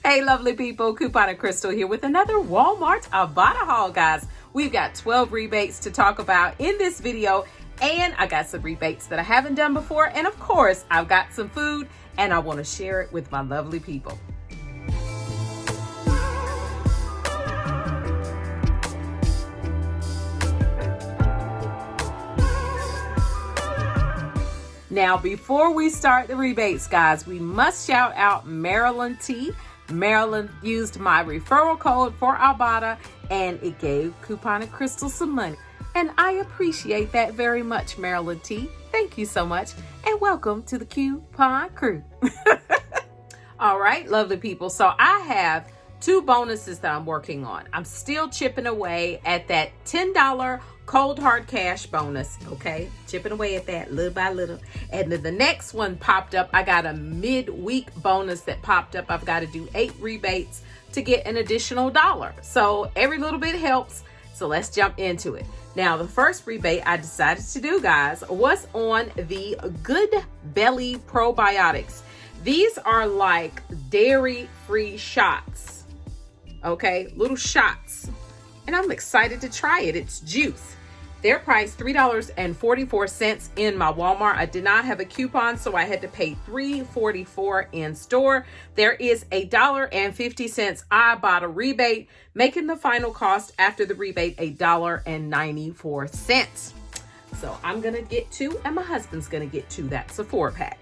Hey, lovely people, Coupon and Crystal here with another Walmart Ibotta haul, guys. We've got 12 rebates to talk about in this video, and I got some rebates that I haven't done before, and of course, I've got some food, and I want to share it with my lovely people. Now, before we start the rebates, guys, we must shout out Maryland T. Maryland used my referral code for Ibotta, and it gave Coupon and Crystal some money. And I appreciate that very much, Maryland T. Thank you so much, and welcome to the Coupon crew. All right, lovely people. So I have two bonuses that I'm working on. I'm still chipping away at that $10 cold hard cash bonus, okay? Chipping away at that little by little. And then the next one popped up. I got a midweek bonus that popped up. I've got to do 8 rebates to get an additional $1. So every little bit helps. So let's jump into it. Now, the first rebate I decided to do, guys, was on the Good Belly Probiotics. These are like dairy-free shots, okay? Little shots. And I'm excited to try it. It's juice. They're priced $3.44 in my Walmart. I did not have a coupon, so I had to pay $3.44 in store. There is a $1.50 Ibotta rebate, making the final cost after the rebate $1.94. So I'm gonna get 2, and my husband's gonna get 2. That's a 4-pack.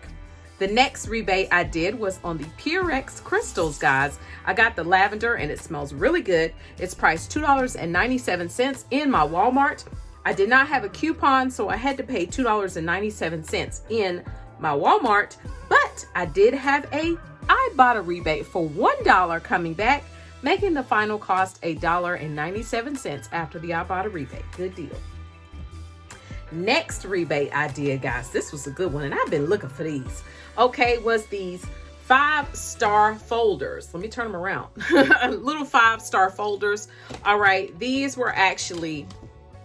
The next rebate I did was on the Purex Crystals, guys. I got the lavender and it smells really good. It's priced $2.97 in my Walmart. I did not have a coupon, so I had to pay $2.97 in my Walmart, but I did have a Ibotta rebate for $1 coming back, making the final cost $1.97 after the Ibotta rebate. Good deal. Next rebate I did, guys, this was a good one, and I've been looking for these. Okay, was these 5-star folders. Let me turn them around. Little 5-star folders. All right, these were actually,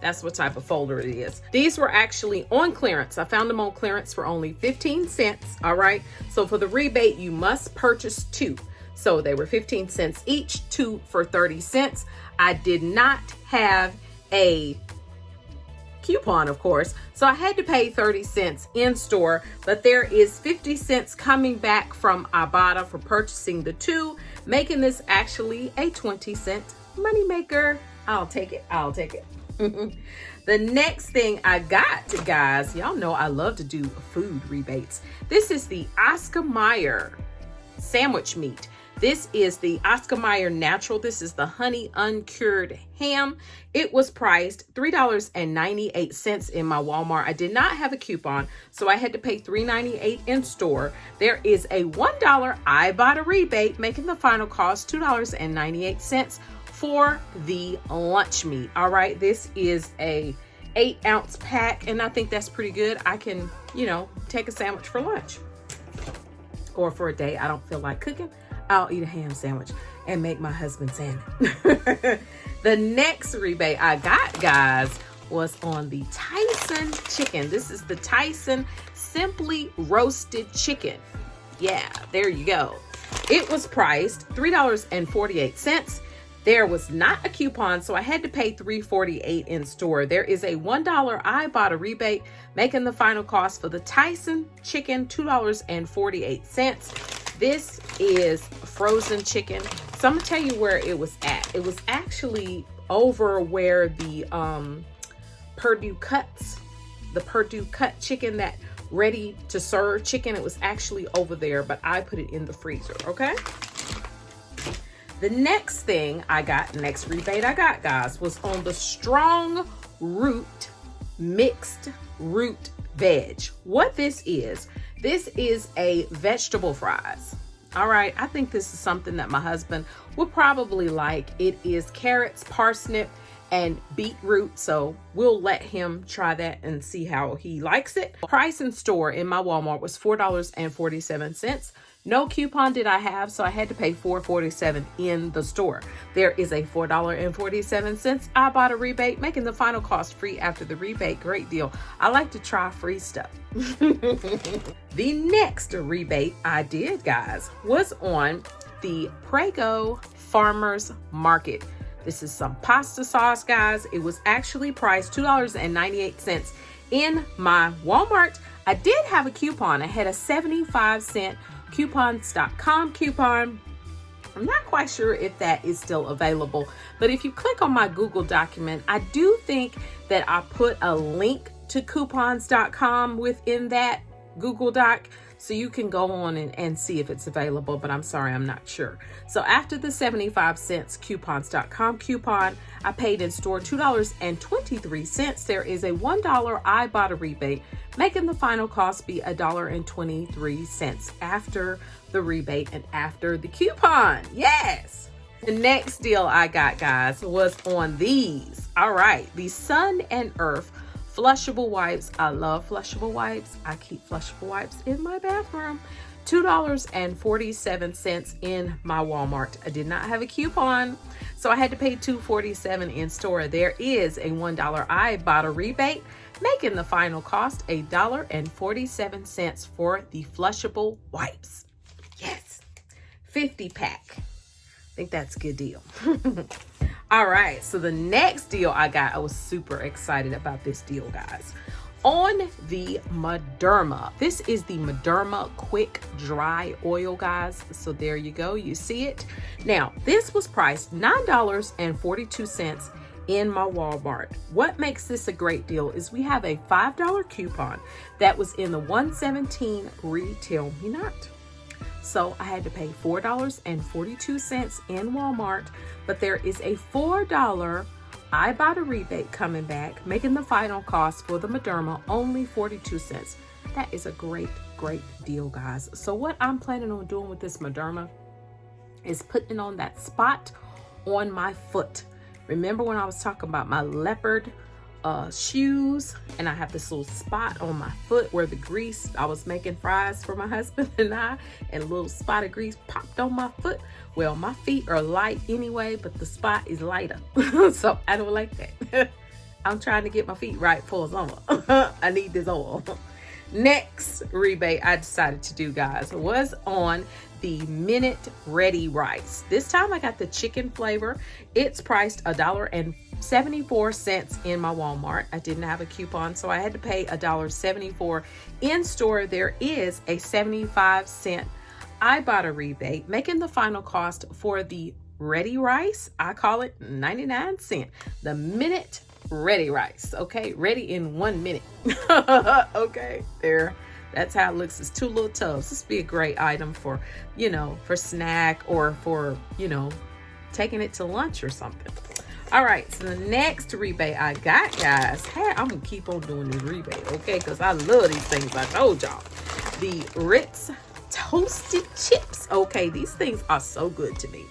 that's what type of folder it is. These were actually on clearance. I found them on clearance for only 15 cents. All right, so for the rebate, you must purchase 2. So they were 15 cents each, 2 for 30 cents. I did not have a coupon, of course, so I had to pay 30 cents in store, but there is 50 cents coming back from Ibotta for purchasing the 2, making this actually a 20-cent moneymaker. I'll take it. I'll take it. The next thing I got, guys, y'all know I love to do food rebates. This is the Oscar Mayer sandwich meat. This is the Oscar Mayer Natural. This is the honey uncured ham. It was priced $3.98 in my Walmart. I did not have a coupon, so I had to pay $3.98 in store. There is a $1 Ibotta rebate, making the final cost $2.98 for the lunch meat. All right, this is a 8-ounce pack, and I think that's pretty good. I can, take a sandwich for lunch, or for a day I don't feel like cooking, I'll eat a ham sandwich and make my husband salmon. The next rebate I got, guys, was on the Tyson Chicken. This is the Tyson Simply Roasted Chicken. Yeah, there you go. It was priced $3.48. There was not a coupon, so I had to pay $3.48 in store. There is a $1 Ibotta rebate, making the final cost for the Tyson Chicken $2.48. This is frozen chicken. So I'm gonna tell you where it was at. It was actually over where the Purdue Cuts, the Purdue Cut chicken, that ready to serve chicken, it was actually over there, but I put it in the freezer, okay? The next thing I got, next rebate I got, guys, was on the Strong Root Mixed Root Veg. What this is a vegetable fries. All right, I think this is something that my husband would probably like. It is carrots, parsnip, and beetroot, so we'll let him try that and see how he likes it. Price in store in my Walmart was $4.47. No coupon did I have, so I had to pay $4.47 in the store. There is a $4.47 Ibotta rebate, making the final cost free after the rebate. Great deal. I like to try free stuff. The next rebate I did, guys, was on the Prego Farmers Market. This is some pasta sauce, guys. It was actually priced $2.98 in my Walmart. I did have a coupon. I had a 75-cent coupons.com coupon. I'm not quite sure if that is still available, but if you click on my Google document, I do think that I put a link to coupons.com within that Google Doc, so you can go on and see if it's available, but I'm sorry, I'm not sure. So after the 75 cents coupons.com coupon, I paid in store $2.23. There is a $1 Ibotta rebate, making the final cost be $1.23 after the rebate and after the coupon. Yes! The next deal I got, guys, was on these. All right, the Sun and Earth Flushable Wipes. I love Flushable Wipes. I keep Flushable Wipes in my bathroom. $2.47 in my Walmart. I did not have a coupon, so I had to pay $2.47 in store. There is a $1 Ibotta rebate, making the final cost $1.47 for the Flushable Wipes. Yes, 50 pack. I think that's a good deal. All right, so the next deal I got, I was super excited about this deal, guys. On the Mederma. This is the Mederma Quick Dry Oil, guys. So there you go, you see it. Now, this was priced $9.42 in my Walmart. What makes this a great deal is we have a $5 coupon that was in the $117 retail not. So I had to pay $4.42 in Walmart, but there is a $4 Ibotta rebate coming back, making the final cost for the Mederma only 42 cents. That is a great, great deal, guys. So what I'm planning on doing with this Mederma is putting on that spot on my foot. Remember when I was talking about my leopard shoes, and I have this little spot on my foot where the grease, I was making fries for my husband and a little spot of grease popped on my foot. Well, my feet are light anyway, but the spot is lighter. So I don't like that. I'm trying to get my feet right for summer. I need this oil. Next rebate I decided to do, guys, was on the Minute Ready rice. This time I got the chicken flavor. It's priced $1.74 in my Walmart. I didn't have a coupon, so I had to pay $1.74 in store. There is a 75-cent Ibotta rebate, making the final cost for the ready rice, I call it 99 cents. The Minute Ready rice. Okay, ready in 1 minute. Okay, there. That's how it looks. It's 2 little tubs. This would be a great item for, for snack or for, taking it to lunch or something. All right, so the next rebate I got, guys, hey, I'm going to keep on doing this rebate, okay, because I love these things. I told y'all. The Ritz Toasted Chips. Okay, these things are so good to me.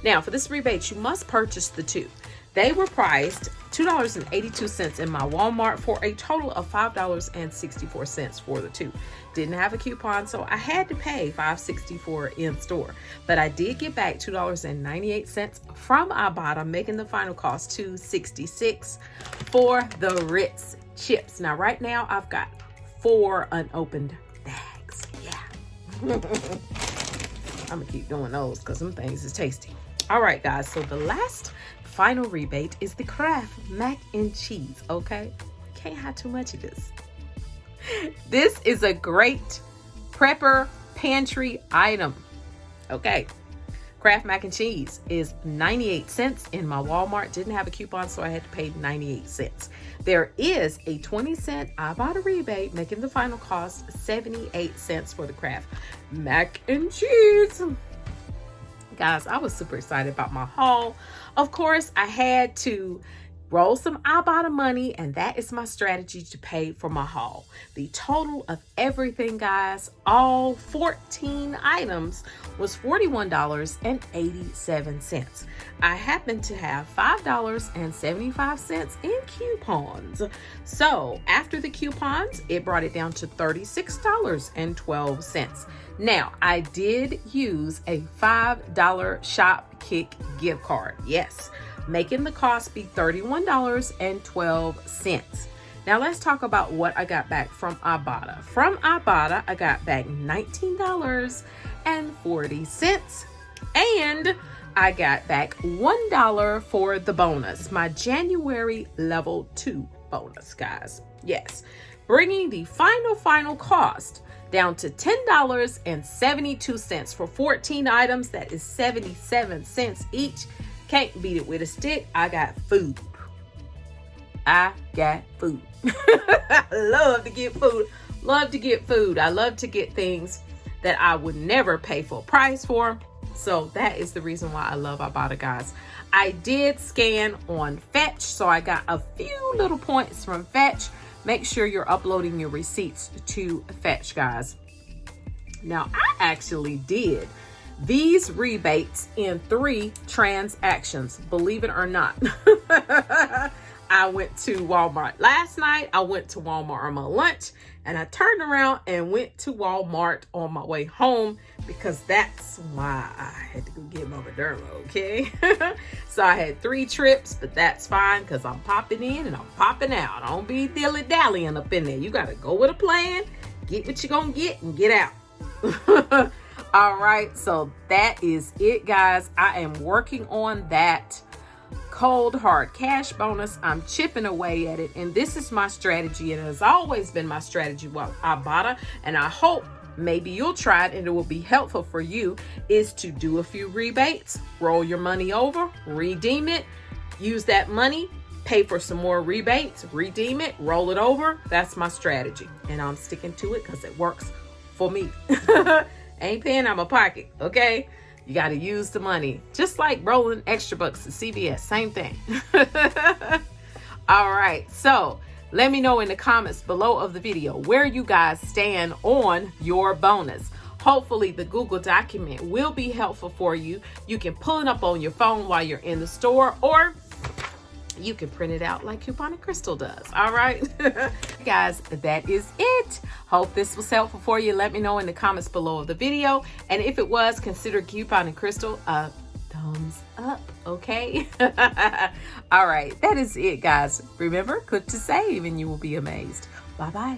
Now, for this rebate, you must purchase the 2. They were priced $2.82 in my Walmart for a total of $5.64 for the 2. Didn't have a coupon, so I had to pay $5.64 in store. But I did get back $2.98 from Ibotta, making the final cost $2.66 for the Ritz Chips. Now, right now, I've got 4 unopened bags. Yeah. I'm going to keep doing those because them things is tasty. All right, guys, so the last final rebate is the Kraft Mac Cheese, okay? Can't have too much of this. This is a great prepper pantry item, okay? Kraft Mac Cheese is 98 cents in my Walmart. Didn't have a coupon, so I had to pay 98 cents. There is a 20-cent Ibotta rebate, making the final cost 78 cents for the Kraft Mac Cheese. Guys, I was super excited about my haul. Of course, I had to roll some Ibotta money, and that is my strategy to pay for my haul. The total of everything, guys, all 14 items, was $41.87. I happen to have $5.75 in coupons. So after the coupons, it brought it down to $36.12. Now, I did use a $5 Shop Kick gift card. Yes, making the cost be $31.12. Now, let's talk about what I got back from Ibotta. From Ibotta, I got back $19.40. I got back $1 for the bonus, my January level 2 bonus, guys. Yes, bringing the final cost down to $10.72 for 14 items. That is 77 cents each. Can't beat it with a stick. I got food. I got food. I love to get food. Love to get food. I love to get things that I would never pay full price for. So that is the reason why I love Ibotta, guys. I did scan on Fetch, so I got a few little points from Fetch. Make sure you're uploading your receipts to Fetch, guys. Now, I actually did these rebates in 3 transactions, believe it or not. I went to Walmart last night. I went to Walmart on my lunch, and I turned around and went to Walmart on my way home because that's why I had to go get my Moderna, okay? So I had 3 trips, but that's fine because I'm popping in and I'm popping out. I don't be dilly-dallying up in there. You got to go with a plan, get what you're going to get, and get out. All right, so that is it, guys. I am working on that cold hard cash bonus. I'm chipping away at it, and this is my strategy, and it has always been my strategy with Ibotta, and I hope maybe you'll try it and it will be helpful for you, is to do a few rebates, roll your money over, redeem it, use that money, pay for some more rebates, redeem it, roll it over. That's my strategy, and I'm sticking to it because it works for me. Ain't paying out my pocket, okay? You got to use the money. Just like rolling extra bucks at CVS. Same thing. All right. So let me know in the comments below of the video where you guys stand on your bonus. Hopefully the Google document will be helpful for you. You can pull it up on your phone while you're in the store, or you can print it out like Coupon and Crystal does. All right. Guys, that is it. Hope this was helpful for you. Let me know in the comments below of the video. And if it was, consider Coupon and Crystal a thumbs up. Okay. All right. That is it, guys. Remember, cook to save and you will be amazed. Bye-bye.